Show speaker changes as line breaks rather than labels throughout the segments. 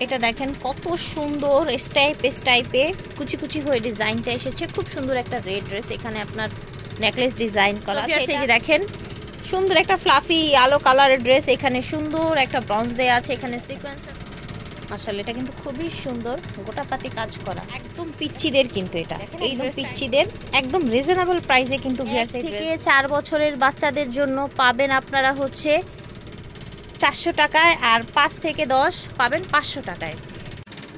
এটা দেখেন কত সুন্দর স্টাইপে কুচি কুচি হয়ে ডিজাইনটা এসেছে। খুব সুন্দর একটা রেড ড্রেস, এখানে আপনার নেকলেস ডিজাইন করা আছে। এই যে দেখেন সুন্দর একটা ফ্লাফি আলো কালারের ড্রেস, এখানে সুন্দর একটা ব্রঞ্জ দেয়া আছে, এখানে সিকোয়েন্স। মাশাআল্লাহ, এটা কিন্তু খুবই সুন্দর, গোটাপাতি কাজ করা, একদম পিচ্চিদের। কিন্তু এটা একদম পিচ্চিদের, একদম রিজনেবল প্রাইসে কিন্তু ভিউয়ার্স এই ড্রেস থেকে 4 বছরের বাচ্চাদের জন্য পাবেন আপনারা হচ্ছে 400 টাকায়, আর 5 থেকে 10 পাবেন 500 টাকায়।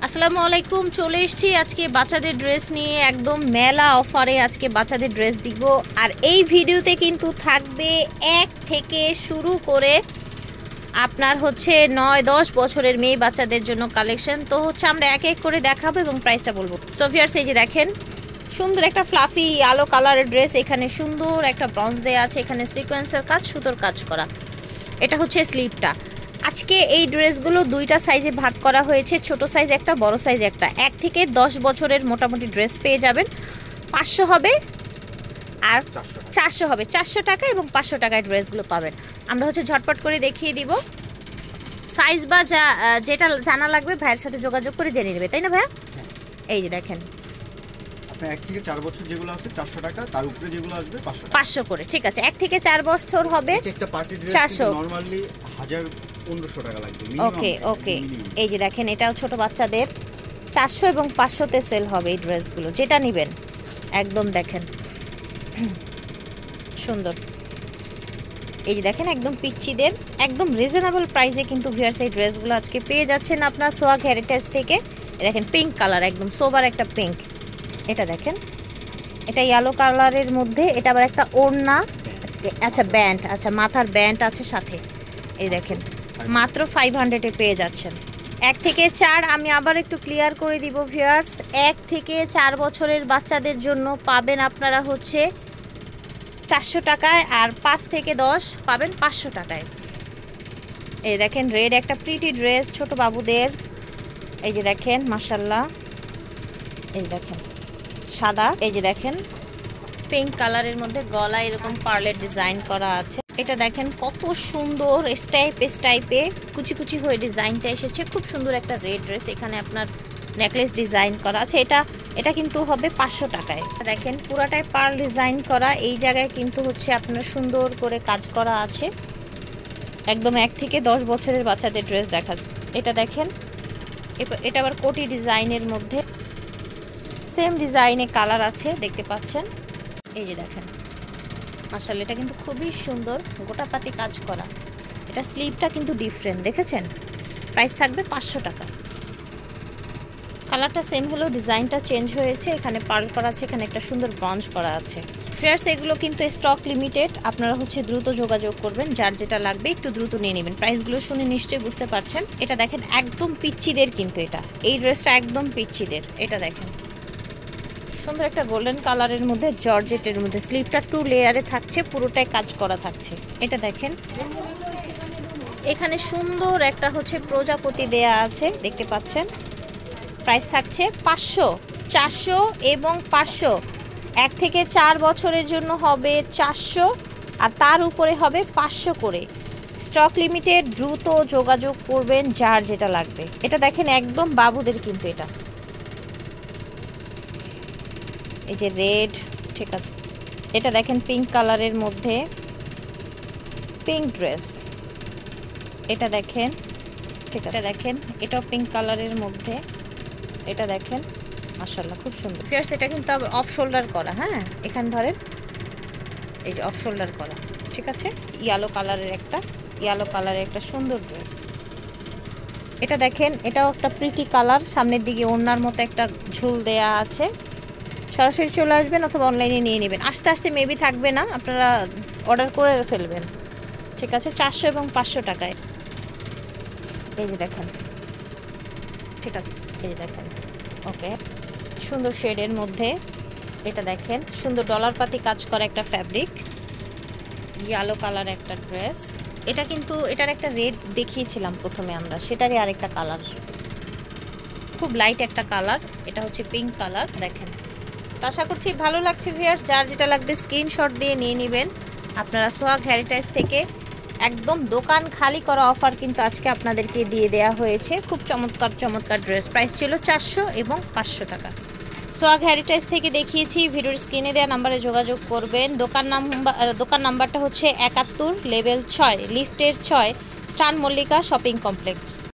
আসসালামু আলাইকুম, চলে এসেছি আজকে বাচ্চাদের ড্রেস নিয়ে, একদম মেলা অফারে আজকে বাচ্চাদের ড্রেস দিব। আর এই ভিডিওতে কিন্তু থাকবে 1 থেকে শুরু করে আপনার হচ্ছে 9-10 বছরের মেয়ে বাচ্চাদের জন্য কালেকশন। তো হচ্ছে আমরা এক এক করে দেখাবো এবং প্রাইসটা বলবো। সো ভিউয়ার্স, এই যে দেখেন সুন্দর একটা ফ্লাফি আলো কালারের ড্রেস, এখানে সুন্দর একটা ব্রঞ্জ দেয়া আছে, এখানে সিকোয়েন্সের কাজ, সুতোর কাজ করা। এটা হচ্ছে স্লিভটা। আজকে এই ড্রেসগুলো দুইটা সাইজে ভাগ করা হয়েছে, ছোট সাইজ একটা, বড় সাইজ একটা। 1 থেকে 10 বছরের মোটামুটি ড্রেস পেয়ে যাবেন। 500 হবে আর 400 হবে, 400 টাকা এবং 500 টাকায় ড্রেসগুলো পাবেন। আমরা হচ্ছে ঝটপট করে দেখিয়ে দিব। সাইজ বা যেটা জানা লাগবে ভাইয়ের সাথে যোগাযোগ করে জেনে নেবে, তাই না ভাইয়া? এই যে দেখেন
আপনার 1 থেকে 4 বছর যেগুলো আছে 400 টাকা, তার উপরে যেগুলো আসবে
500 করে। ঠিক আছে, 1 থেকে 4 বছর হবে
একটা পার্টি ড্রেস
400,
নরমালি 1500 টাকা লাগবে।
ওকে ওকে। এই যে দেখেন এটাও ছোট বাচ্চাদের 400 এবং 500 তে সেল হবে এই ড্রেসগুলো, যেটা নেবেন। একদম দেখেন সুন্দর। এই যে দেখেন একদম পিচ্চিদের, একদম রিজনেবল প্রাইসে কিন্তু ভিউয়ার্স এই ড্রেসগুলো আজকে পেয়ে যাচ্ছেন আপনার সোয়াগ হেরিটেজ থেকে। দেখেন পিঙ্ক কালার, একদম সোবার একটা পিঙ্ক। এটা দেখেন, এটা ইয়েলো কালারের মধ্যে, এটা আবার একটা ওড়না, আচ্ছা ব্যান্ড, আচ্ছা মাথার ব্যান্ড আছে সাথে। এই দেখেন মাত্র 500 এ পেয়ে যাচ্ছেন। 1 থেকে 4 আমি আবার একটু ক্লিয়ার করে দিব ভিউয়ার্স, 1 থেকে 4 বছরের বাচ্চাদের জন্য পাবেন আপনারা হচ্ছে 400 টাকায়, আর 5 থেকে 10 পাবেন 500 টাকায়। এই দেখেন রেড একটা প্রিটি ড্রেস ছোট বাবুদের। এই যে দেখেন মাশাআল্লাহ, এই দেখেন সাদা। এই যে দেখেন পিঙ্ক কালারের মধ্যে গলা এরকম পার্লের ডিজাইন করা আছে। এটা দেখেন কত সুন্দর স্টাইপে কুচি কুচি হয়ে ডিজাইনটা এসেছে। খুব সুন্দর একটা রেড ড্রেস, এখানে আপনার নেকলেস ডিজাইন করা আছে। এটা কিন্তু হবে 500 টাকায়। দেখেন পুরাটাই পার্ল ডিজাইন করা, এই জায়গায় কিন্তু হচ্ছে আপনার সুন্দর করে কাজ করা আছে। একদম 1 থেকে 10 বছরের বাচ্চাদের ড্রেস দেখা। এটা দেখেন, এটা আবার কোটি ডিজাইনের মধ্যে, সেম ডিজাইনে কালার আছে, দেখতে পাচ্ছেন। এই যে দেখেন মাশাআল্লাহ, এটা কিন্তু খুবই সুন্দর, গোটাপাতি কাজ করা। এটা স্লিভটা কিন্তু ডিফারেন্ট, দেখেছেন। প্রাইস থাকবে 500 টাকা। কালারটা সেম হলেও ডিজাইনটা চেঞ্জ হয়েছে, এখানে পার্ল করা আছে, এখানে একটা সুন্দর ব্রঞ্জ করা আছে। ফেয়ার্স এগুলো কিন্তু স্টক লিমিটেড, আপনারা হচ্ছে দ্রুত যোগাযোগ করবেন, যার যেটা লাগবে একটু দ্রুত নিয়ে নেবেন। প্রাইসগুলো শুনে নিশ্চয়ই বুঝতে পারছেন। এটা দেখেন একদম পিচ্চিদের, কিন্তু এই ড্রেসটা একদম পিচ্চিদের। এটা দেখেন সুন্দর একটা গোল্ডেন কালারের মধ্যে জর্জেটের মধ্যে, স্লিভটা 2 লেয়ারে থাকছে, পুরোটাই কাজ করা থাকছে। এটা দেখেন এখানে সুন্দর একটা হচ্ছে প্রজাপতি দেয়া আছে, দেখতে পাচ্ছেন। প্রাইস থাকছে 500, 400 এবং 500। 1 থেকে 4 বছরের জন্য হবে 400 আর তার উপরে হবে 500 করে। স্টক লিমিটেড, দ্রুত যোগাযোগ করবেন যার যেটা লাগবে। এটা দেখেন একদম বাবুদের, কিন্তু এই যে রেড, ঠিক আছে। এটা দেখেন পিঙ্ক কালারের মধ্যে পিঙ্ক ড্রেস। এটা দেখেন, ঠিক আছে। দেখেন এটাও পিঙ্ক কালারের মধ্যে। এটা দেখেন মাশাআল্লাহ খুব সুন্দর। ফিয়ার্স এটা কিন্তু আবার অফ শোল্ডার করা, হ্যাঁ এখানে ধরেন, এই যে অফ শোল্ডার করা, ঠিক আছে। ইয়েলো কালারের একটা সুন্দর ড্রেস। এটা দেখেন এটাও একটা প্রিটি কালার, সামনের দিকে ওড়নার মতো একটা ঝুল দেয়া আছে। সরাসরি চলে আসবেন অথবা অনলাইনে নিয়ে নেবেন। আস্তে আস্তে মেবি থাকবে না, আপনারা অর্ডার করে ফেলবেন, ঠিক আছে। 400 এবং 500 টাকায়। এই যে দেখেন, ঠিক আছে। এই যে দেখেন, ওকে সুন্দর শেডের মধ্যে। এটা দেখেন সুন্দর ডলার পাতি কাজ করা একটা ফ্যাব্রিক, ইয়েলো কালার একটা ড্রেস। এটা কিন্তু এটার একটা রেড দেখিয়েছিলাম প্রথমে আমরা, সেটারই আরেকটা কালার, খুব লাইট একটা কালার। এটা হচ্ছে পিঙ্ক কালার। দেখেন, আশা করছি ভালো লাগছে ভিউয়ার্স, যার যেটা লাগবে স্ক্রিনশট দিয়ে নিয়ে নেবেন। আপনারা সোহাগ হেরিটেজ থেকে একদম দোকান খালি করা অফার কিন্তু আজকে আপনাদেরকে দিয়ে দেয়া হয়েছে। খুব চমৎকার চমৎকার ড্রেস, প্রাইস ছিল 400 এবং 500 টাকা। সোয়াগ হেরিটেজ থেকে দেখিয়েছি, ভিডিওর স্ক্রিনে দেওয়া নাম্বারে যোগাযোগ করবেন। দোকান নাম্বারটা হচ্ছে 71 লেভেল 6 লিফটের 6 স্টান মল্লিকা শপিং কমপ্লেক্স।